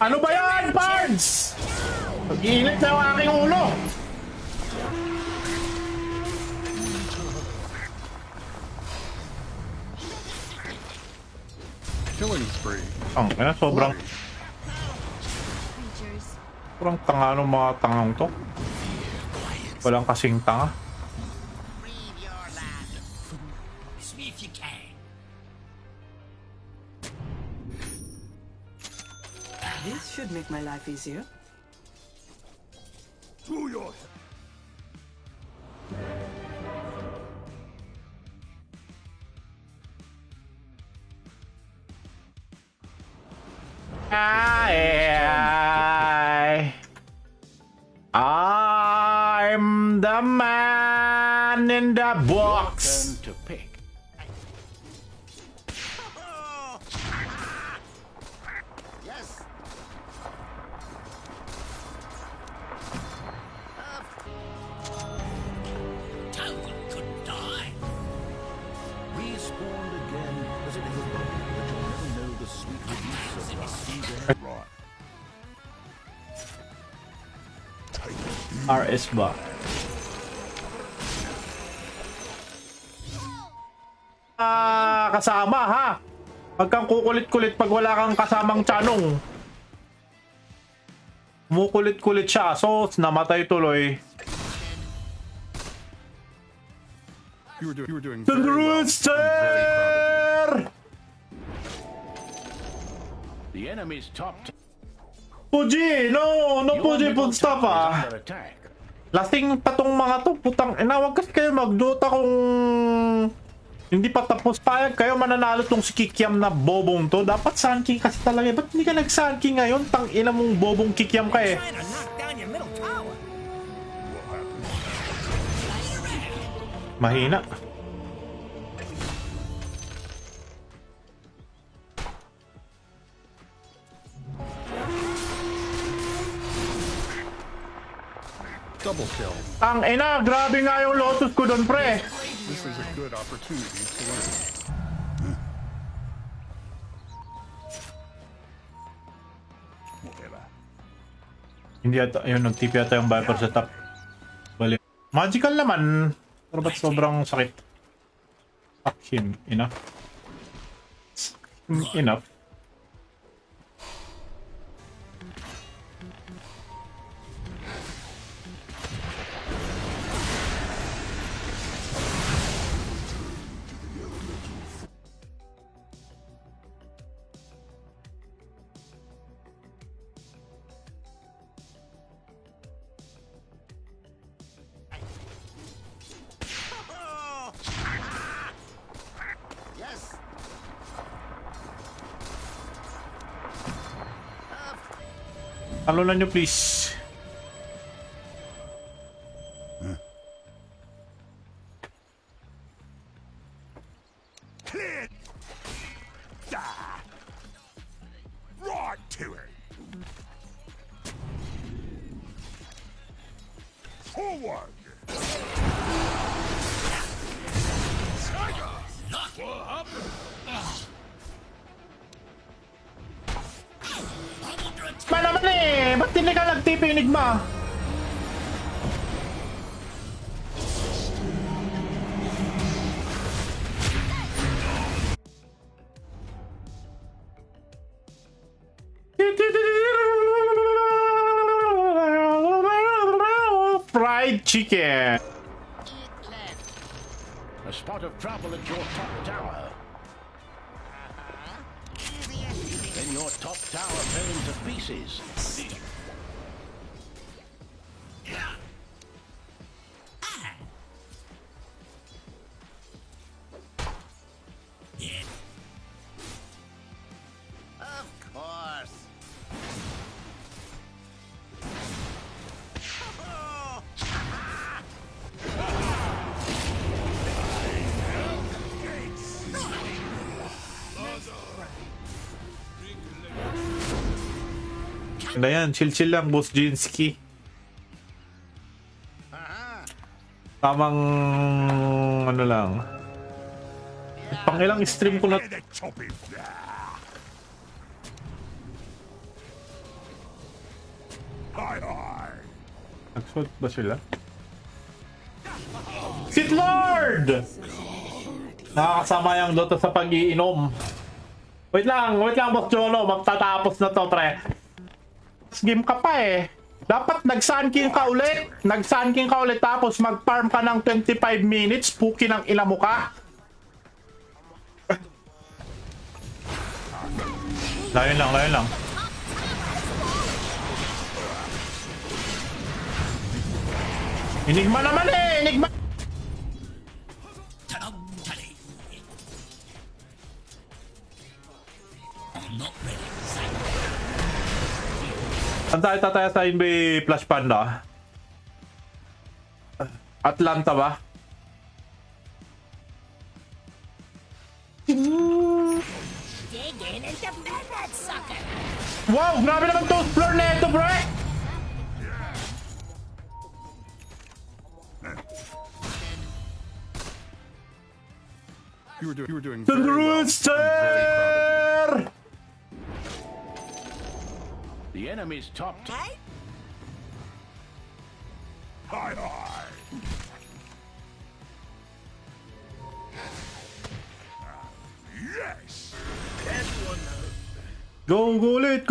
Ano ba yan, Pards? Pag-iinit na yung aking ulo. Killing spree. Ang kaya sobrang tanga ng mga tangang to. Walang kasing tanga. Read your land. See if you can. This should make my life easier. To your I'm the man in the box. Turn to pick. Yes. Toad could die. Respawned again. Does it ever bother you that you'll never know the sweet release of love? right. RS ba? Kasama ha. Pag kang kukulit-kulit pag wala kang kasamang tiyanong. Mukulit-kulit siya. So, namatay tuloy. You were doing The very well. I'm very proud Rooster! The enemy's top Puji! No! No Puji pun stop ah! under attack. Lasing pa tong mga to. Putang ina. Wag kasi kayo magduta kung hindi pa tapos. Payag kayo mananalo tong si Kikiam na bobong to. Dapat Sun King kasi talaga. Ba't hindi ka nag-Sun King ngayon? Tang ina mong bobong Kikiam ka eh. Trying to knock down your middle tower. Mahina. Double kill. Ang ina, grabe nga yung Lotus ko doon, pre. This is a good opportunity to learn. Whatever. Hindi ata, yun, nag-TP ata yung Viper sa top. Bali. Magical naman. Pero ba't sobrang sakit? Fuck him. Enough. Enough. Yes. Talunan nyo please. Clear. Die. Right to it. Forward. Ma naman eh! Ba't hindi ka nag-TP Enigma? Fried chicken. Eat left. A spot of trouble at your top tower. Then your top tower fell into pieces. Of course. Ano yan? Chill-chill lang, Boss Jinsky. Tamang ano lang. Pang ilang stream ko na The chopping. Nag-salt ba sila? Sith Lord! Nakakasama yung Dota sa pag-iinom. Wait lang, Boss Jolo. Magtatapos na to, pre. Game ka pa eh. Dapat nag-sunking ka ulit. Nag-sunking ka ulit tapos mag-farm ka ng 25 minutes. Puki ng ina mo ka. Layon lang. Enigma naman eh! Enigma! Saan tayo tataya sa NBA Flash Panda? Atlanta ba? Digging into that sucker. Wow! Grabe naman toast floor na ito, bro! You were doing The very well. I'm very proud of you. Rooster! The enemy's top. Go ulit!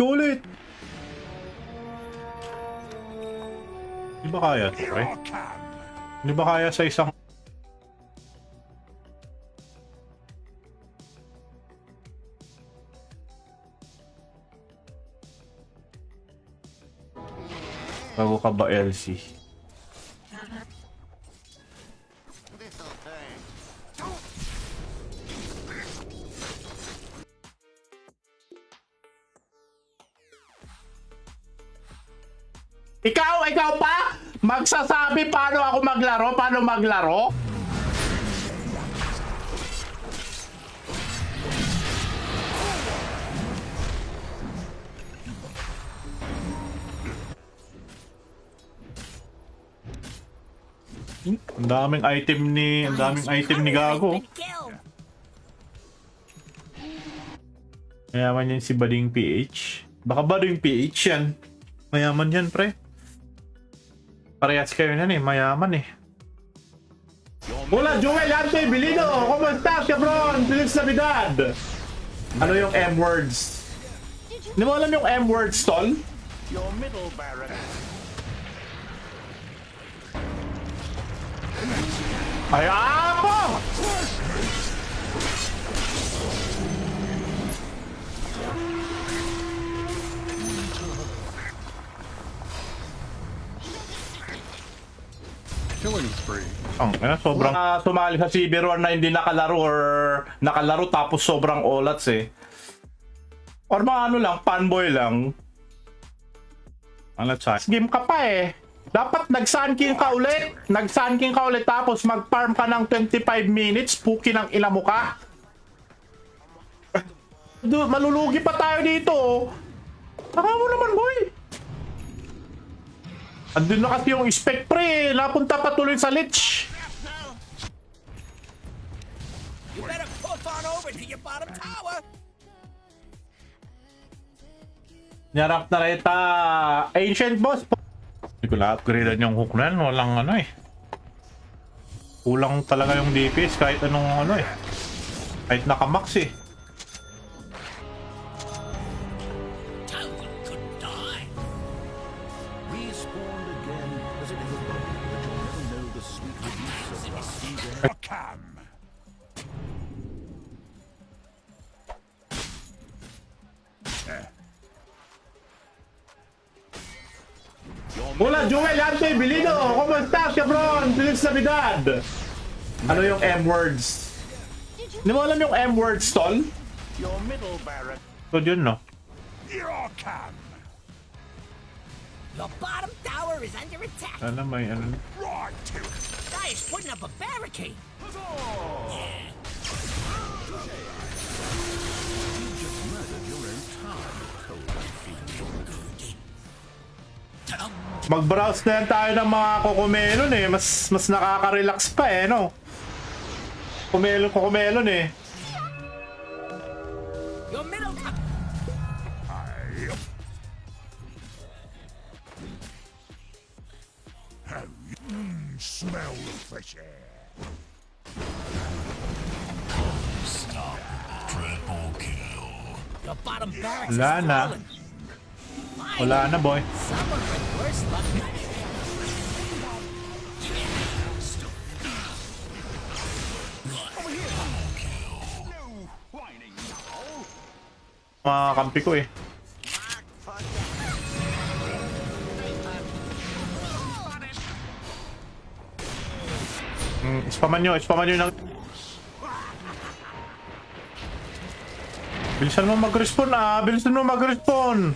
Hindi ba kaya ito, pre? Hindi ba kaya sa isang... Bago ka ba, LC? Ikaw pa? Magsasabi paano ako maglaro? Ang daming item ni Gago. Mayaman yan si Bading PH. Baka Bading PH yan. Mayaman yan, pre. Parehas kayo na mayaman eh. Hola, Joel Ante Bilido! ¿Cómo estás, cabrón? Feliz Navidad! Ano yung M-words? Hindi mo alam yung M-words, tol? Your middle barrack. Ay, ako! Killing spree. Sobrang sumali sa CB1 na hindi nakalaro or nakalaro tapos sobrang olats eh. Or mga ano lang, fanboy lang. Game ka pa eh. Dapat nag-sunking ka ulit. Nag-sunking ka ulit tapos mag-farm ka ng 25 minutes. Puki ng ina mo ka. Malulugi pa tayo dito. Saka mo naman, boy. Andun na kasi yung spec pre. Napunta pa tuloy sa lich. You better puff on over to your bottom tower. Nyarap na reta. Ancient boss. Hindi ko na-upgradean yung hook na yan. Walang ano eh. Kulang talaga yung DPS kahit anong ano eh. Kahit nakamax eh. Respawned again as it ever will, but you'll never know the sweet release of love. Hola, Joel Ante Bilido! ¿Cómo estás, cabrón? Feliz Navidad! Ano yung M-words? Hindi mo alam yung M-words, tol? Your middle barrack. So, yun, no? Your bottom tower is under attack. Alam may ano. Guys, putting up a barricade. Mag-browse na yan tayo ng mga kokomelon eh. Mas nakaka-relax pa eh, no? Kokomelon eh. Your middle tower. smell the fresh air. The bottom barracks Wala is na. fallen. Wala na, boy. Someone with worse luck than me. Mga kampi ko eh. Spaman nyo ng... Bilisan mo mag-respawn.